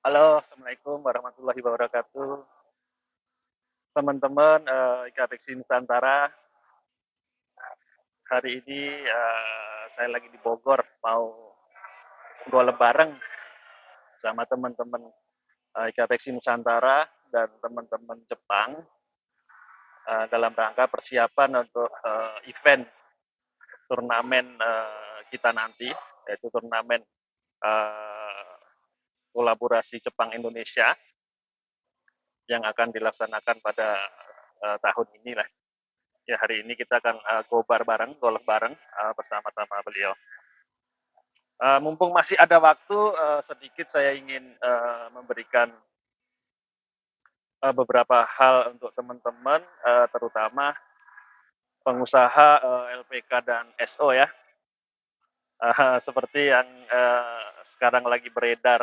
Halo, Assalamualaikum warahmatullahi wabarakatuh. Teman-teman, IKBX Nusantara, hari ini saya lagi di Bogor, mau golek bareng sama teman-teman IKBX Nusantara dan teman-teman Jepang dalam rangka persiapan untuk event turnamen kita nanti, yaitu turnamen eh, kolaborasi Jepang Indonesia yang akan dilaksanakan pada tahun ini lah. Ya, hari ini kita akan gobar bareng, golf bareng bersama-sama beliau. Mumpung masih ada waktu, sedikit saya ingin memberikan beberapa hal untuk teman-teman, terutama pengusaha LPK dan SO ya. Seperti yang sekarang lagi beredar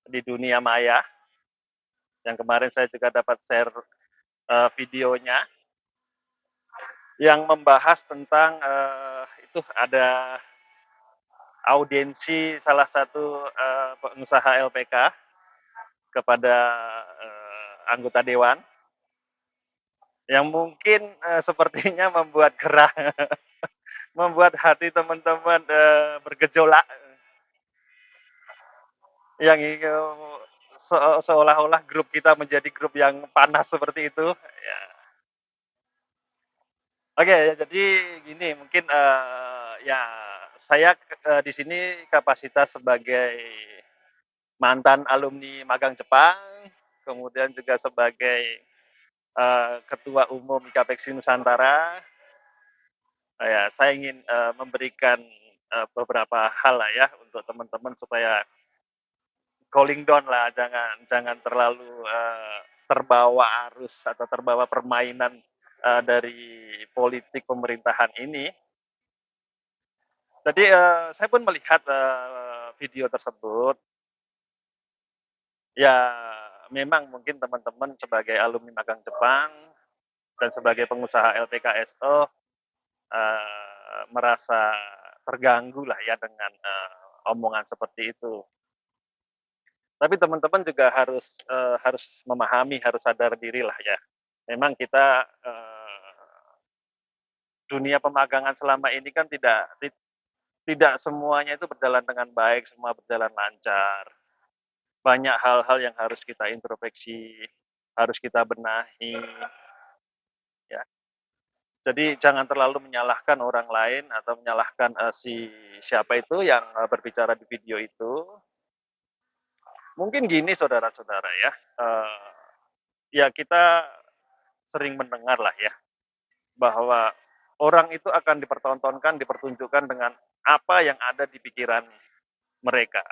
di dunia maya, yang kemarin saya juga dapat share videonya, yang membahas tentang itu ada audiensi salah satu pengusaha LPK kepada anggota dewan yang mungkin sepertinya membuat gerah, membuat hati teman-teman bergejolak, yang seolah-olah grup kita menjadi grup yang panas seperti itu. Ya. Oke, ya, jadi gini mungkin ya saya di sini kapasitas sebagai mantan alumni magang Jepang, kemudian juga sebagai Ketua Umum IKPEXI Nusantara. Ya, saya ingin memberikan beberapa hal lah ya untuk teman-teman supaya cooling down lah, jangan jangan terlalu terbawa arus atau terbawa permainan dari politik pemerintahan ini. Jadi saya pun melihat video tersebut. Ya, memang mungkin teman-teman sebagai alumni magang Jepang dan sebagai pengusaha LPKSO merasa terganggu lah ya dengan omongan seperti itu. Tapi teman-teman juga harus memahami, harus sadar diri lah ya. Memang kita dunia pemagangan selama ini kan tidak semuanya itu berjalan dengan baik, semua berjalan lancar. Banyak hal-hal yang harus kita introspeksi, harus kita benahi, ya. Jadi jangan terlalu menyalahkan orang lain atau menyalahkan si siapa itu yang berbicara di video itu. Mungkin gini saudara-saudara ya, ya kita sering mendengar lah ya bahwa orang itu akan dipertontonkan, dipertunjukkan dengan apa yang ada di pikiran mereka.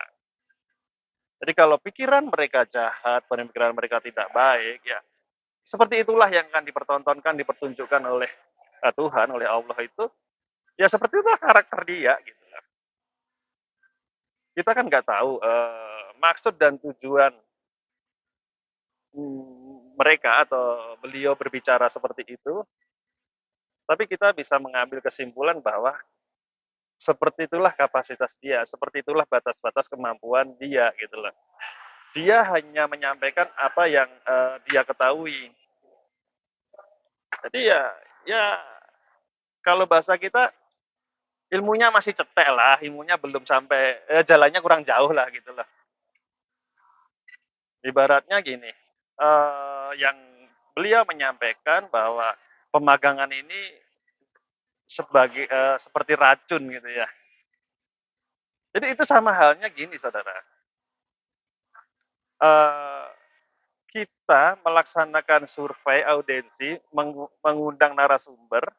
Jadi kalau pikiran mereka jahat, pemikiran mereka tidak baik, ya seperti itulah yang akan dipertontonkan, dipertunjukkan oleh Tuhan, oleh Allah itu. Ya seperti itulah karakter dia gitu. Kita kan nggak tahu maksud dan tujuan mereka atau beliau berbicara seperti itu, tapi kita bisa mengambil kesimpulan bahwa seperti itulah kapasitas dia, seperti itulah batas-batas kemampuan dia gitu loh. Dia hanya menyampaikan apa yang dia ketahui. Jadi ya kalau bahasa kita ilmunya masih cetek lah, ilmunya belum sampai jalannya kurang jauh lah gitu loh. Ibaratnya gini, yang beliau menyampaikan bahwa pemagangan ini seperti racun gitu ya. Jadi itu sama halnya gini saudara, eee, kita melaksanakan survei audiensi, mengundang narasumber,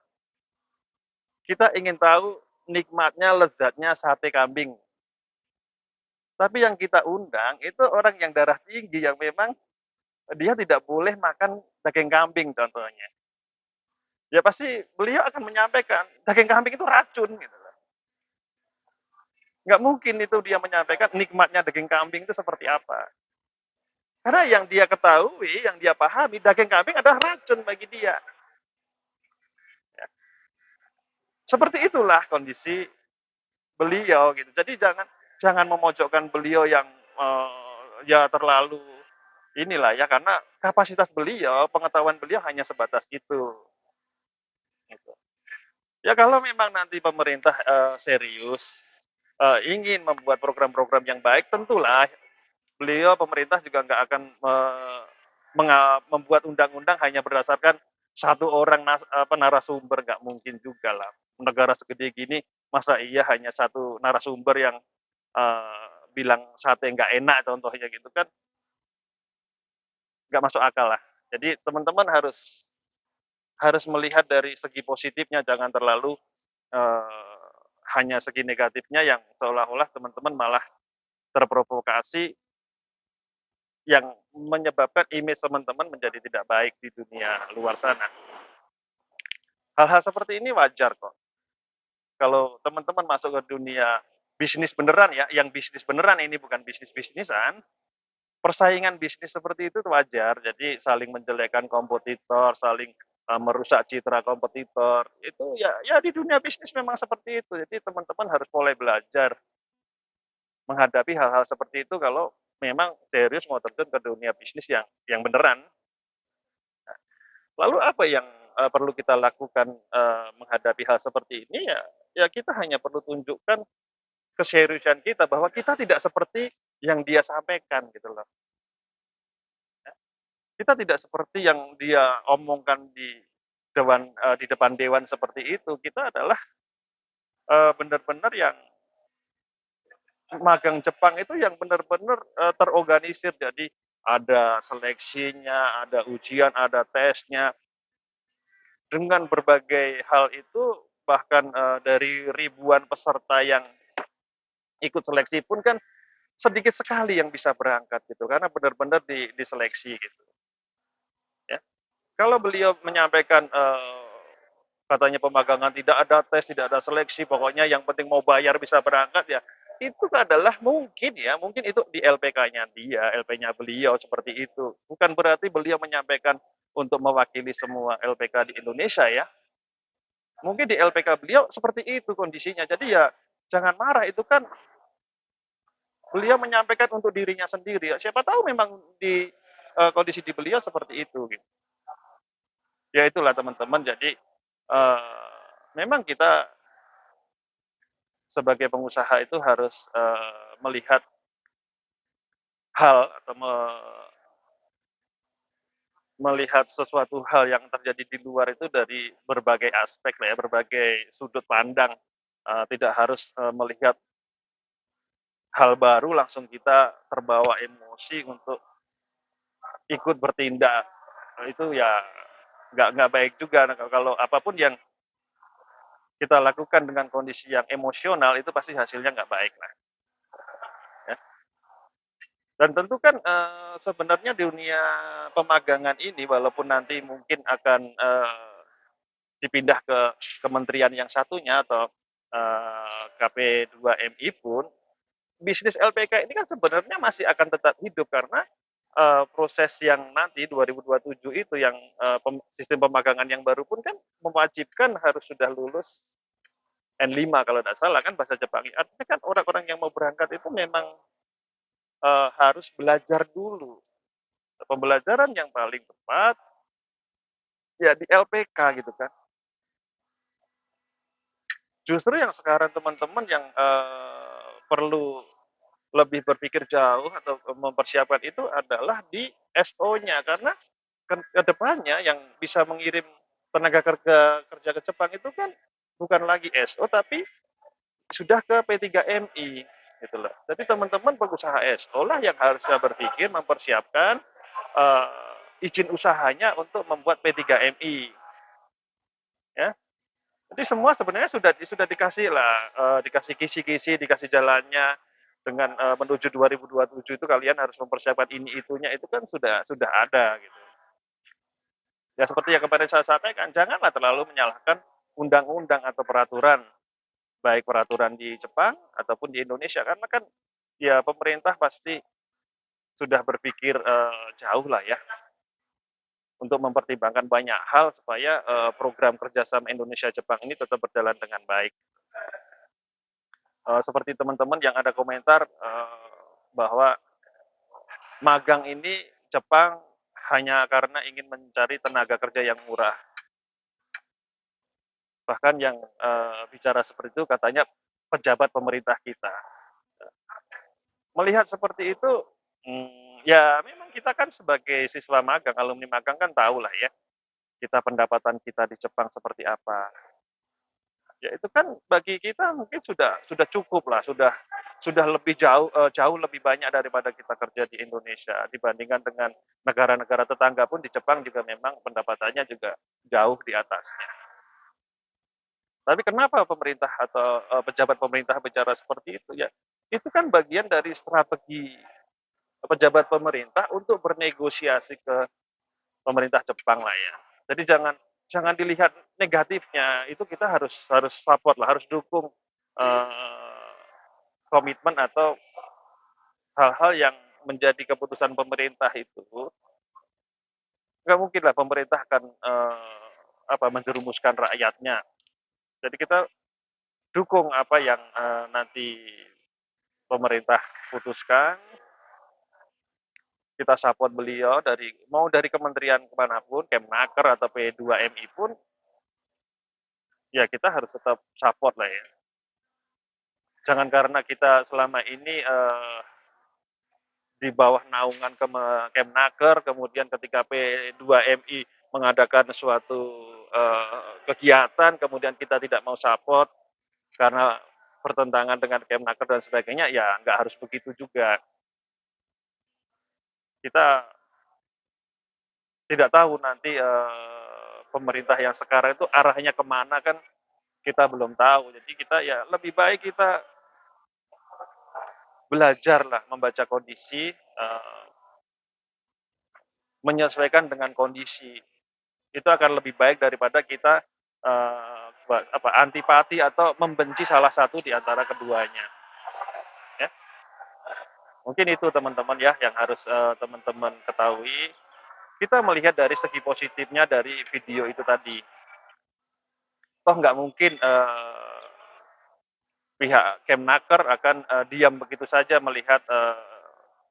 kita ingin tahu nikmatnya, lezatnya sate kambing. Tapi yang kita undang itu orang yang darah tinggi, yang memang dia tidak boleh makan daging kambing contohnya. Ya pasti beliau akan menyampaikan, daging kambing itu racun gitu loh. Nggak mungkin itu dia menyampaikan nikmatnya daging kambing itu seperti apa. Karena yang dia ketahui, yang dia pahami, daging kambing adalah racun bagi dia. Ya. Seperti itulah kondisi beliau gitu. Jadi jangan jangan memojokkan beliau ya terlalu inilah ya, karena kapasitas beliau, pengetahuan beliau hanya sebatas itu, gitu. Ya kalau memang nanti pemerintah, serius, ingin membuat program-program yang baik, tentulah beliau pemerintah juga nggak akan membuat undang-undang hanya berdasarkan satu orang narasumber, nggak mungkin juga lah. Negara segede gini, masa iya hanya satu narasumber yang, bilang sate nggak enak contohnya gitu kan, nggak masuk akal lah. Jadi teman-teman harus harus melihat dari segi positifnya, jangan terlalu, eee, hanya segi negatifnya yang seolah-olah teman-teman malah terprovokasi yang menyebabkan image teman-teman menjadi tidak baik di dunia luar sana. Hal-hal seperti ini wajar kok. Kalau teman-teman masuk ke dunia bisnis beneran ya, yang bisnis beneran ini bukan bisnis-bisnisan, persaingan bisnis seperti itu tuh wajar. Jadi saling menjelekkan kompetitor, saling, merusak citra kompetitor, itu ya ya di dunia bisnis memang seperti itu. Jadi teman-teman harus mulai belajar menghadapi hal-hal seperti itu kalau memang serius mau terjun ke dunia bisnis yang beneran. Lalu apa yang, perlu kita lakukan, menghadapi hal seperti ini ya ya kita hanya perlu tunjukkan keseriusan kita bahwa kita tidak seperti yang dia sampaikan gitu loh, ya. Kita tidak seperti yang dia omongkan di depan dewan seperti itu. Kita adalah, benar-benar yang magang Jepang itu yang benar-benar, terorganisir. Jadi ada seleksinya, ada ujian, ada tesnya. Dengan berbagai hal itu bahkan, dari ribuan peserta yang ikut seleksi pun kan sedikit sekali yang bisa berangkat gitu, karena benar-benar diseleksi gitu, ya. Kalau beliau menyampaikan, katanya pemagangan tidak ada tes, tidak ada seleksi, pokoknya yang penting mau bayar bisa berangkat ya, itu adalah mungkin ya, mungkin itu di LPK-nya dia, LP-nya beliau seperti itu. Bukan berarti beliau menyampaikan untuk mewakili semua LPK di Indonesia ya. Mungkin di LPK beliau seperti itu kondisinya. Jadi ya jangan marah, itu kan beliau menyampaikan untuk dirinya sendiri ya. Siapa tahu memang di kondisi di beliau seperti itu gitu. Ya itulah teman-teman, jadi memang kita sebagai pengusaha itu harus melihat hal atau melihat sesuatu hal yang terjadi di luar itu dari berbagai aspek lah ya, berbagai sudut pandang. Tidak harus melihat hal baru langsung kita terbawa emosi untuk ikut bertindak. Itu ya nggak baik juga. Nah, kalau apapun yang kita lakukan dengan kondisi yang emosional itu pasti hasilnya nggak baik lah, ya. Dan tentu kan, sebenarnya dunia pemagangan ini walaupun nanti mungkin akan, dipindah ke kementerian yang satunya atau, KP2MI pun, bisnis LPK ini kan sebenarnya masih akan tetap hidup karena, proses yang nanti 2027 itu yang, sistem pemagangan yang baru pun kan mewajibkan harus sudah lulus N5 kalau tidak salah kan bahasa Jepang. Artinya kan orang-orang yang mau berangkat itu memang, harus belajar dulu. Pembelajaran yang paling tepat ya di LPK gitu kan. Justru yang sekarang teman-teman yang, perlu lebih berpikir jauh atau mempersiapkan itu adalah di SO-nya karena ke depannya yang bisa mengirim tenaga kerja kerja ke Jepang itu kan bukan lagi SO tapi sudah ke P3MI gitu loh. Jadi teman-teman pengusaha SO lah yang harusnya berpikir mempersiapkan, izin usahanya untuk membuat P3MI ya. Jadi semua sebenarnya sudah dikasih lah, dikasih kisi-kisi, dikasih jalannya dengan, menuju 2027 itu kalian harus mempersiapkan ini itunya itu kan sudah ada gitu. Ya seperti yang kemarin saya sampaikan, janganlah terlalu menyalahkan undang-undang atau peraturan, baik peraturan di Jepang ataupun di Indonesia karena kan ya pemerintah pasti sudah berpikir, jauh lah ya untuk mempertimbangkan banyak hal supaya, program kerjasama Indonesia Jepang ini tetap berjalan dengan baik. Seperti teman-teman yang ada komentar, bahwa magang ini Jepang hanya karena ingin mencari tenaga kerja yang murah. Bahkan yang, bicara seperti itu katanya pejabat pemerintah kita. Melihat seperti itu, ya memang kita kan sebagai siswa magang, alumni magang kan tahulah ya, kita pendapatan kita di Jepang seperti apa. Ya itu kan bagi kita mungkin sudah cukup lah, sudah lebih jauh lebih banyak daripada kita kerja di Indonesia dibandingkan dengan negara-negara tetangga pun di Jepang juga memang pendapatannya juga jauh di atasnya. Tapi kenapa pemerintah atau, pejabat pemerintah bicara seperti itu ya, itu kan bagian dari strategi pejabat pemerintah untuk bernegosiasi ke pemerintah Jepang lah ya. Jadi jangan jangan dilihat negatifnya, itu kita harus harus support lah, harus dukung, eee, komitmen atau hal-hal yang menjadi keputusan pemerintah itu, nggak mungkin lah pemerintah akan, menjerumuskan rakyatnya. Jadi kita dukung apa yang, nanti pemerintah putuskan, kita support beliau dari kementerian kemanapun, Kemnaker atau P2MI pun, ya kita harus tetap support lah ya. Jangan karena kita selama ini, di bawah naungan Kemnaker, kemudian ketika P2MI mengadakan suatu, kegiatan, kemudian kita tidak mau support karena bertentangan dengan Kemnaker dan sebagainya, ya nggak harus begitu juga. Kita tidak tahu nanti, pemerintah yang sekarang itu arahnya kemana kan kita belum tahu. Jadi kita ya lebih baik kita belajarlah membaca kondisi, menyesuaikan dengan kondisi. Itu akan lebih baik daripada kita, antipati atau membenci salah satu di antara keduanya, ya. Mungkin itu teman-teman ya yang harus, teman-teman ketahui. Kita melihat dari segi positifnya dari video itu tadi. Toh nggak mungkin, pihak Kemnaker akan, diam begitu saja melihat,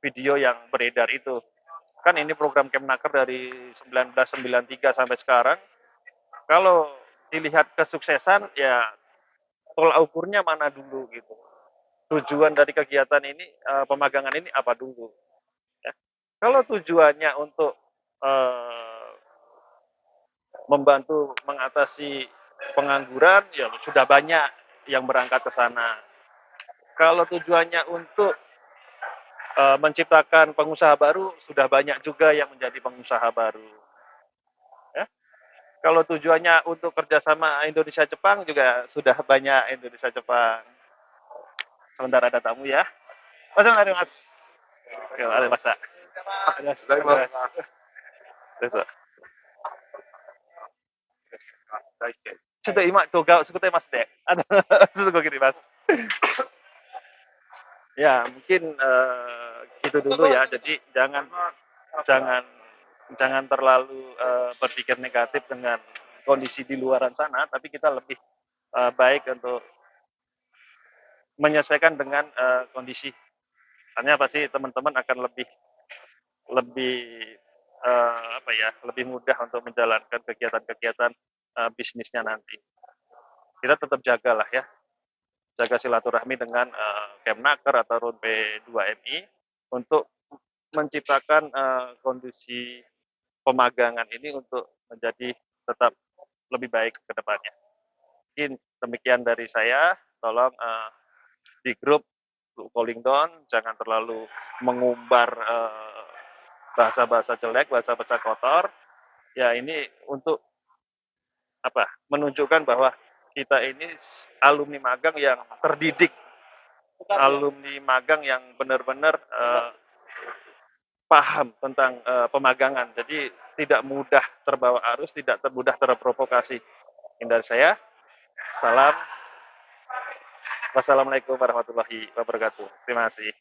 video yang beredar itu. Kan ini program Kemnaker dari 1993 sampai sekarang, kalau dilihat kesuksesan ya tolak ukurnya mana dulu gitu. Tujuan dari kegiatan ini, pemagangan ini apa dulu, ya. Kalau tujuannya untuk, eee, membantu mengatasi pengangguran, ya sudah banyak yang berangkat ke sana. Kalau tujuannya untuk, menciptakan pengusaha baru, sudah banyak juga yang menjadi pengusaha baru, ya. Kalau tujuannya untuk kerjasama Indonesia Jepang juga sudah banyak Indonesia Jepang. Sebentar ada tamu ya. Mas, ada Mas. Oke, ada Mas. Ada Mas. Mas. ちょっと今動画を作ってますね。ちょっとご切ります。Ya, mungkin, gitu dulu ya. Jadi jangan jangan terlalu, berpikir negatif dengan kondisi di luaran sana, tapi kita lebih, baik untuk menyesuaikan dengan, kondisi. Karena pasti teman-teman akan lebih lebih, lebih mudah untuk menjalankan kegiatan-kegiatan, bisnisnya nanti. Kita tetap jagalah ya, jaga silaturahmi dengan, Kemnaker atau RUN P2MI untuk menciptakan, kondisi pemagangan ini untuk menjadi tetap lebih baik ke depannya. Mungkin demikian dari saya, tolong, di grup calling down, jangan terlalu mengumbar, bahasa-bahasa jelek, bahasa-bahasa kotor. Ya ini untuk menunjukkan bahwa kita ini alumni magang yang terdidik, alumni magang yang benar-benar, paham tentang, pemagangan. Jadi tidak mudah terbawa arus, tidak mudah terprovokasi. Ini dari saya, salam. Wassalamualaikum warahmatullahi wabarakatuh. Terima kasih.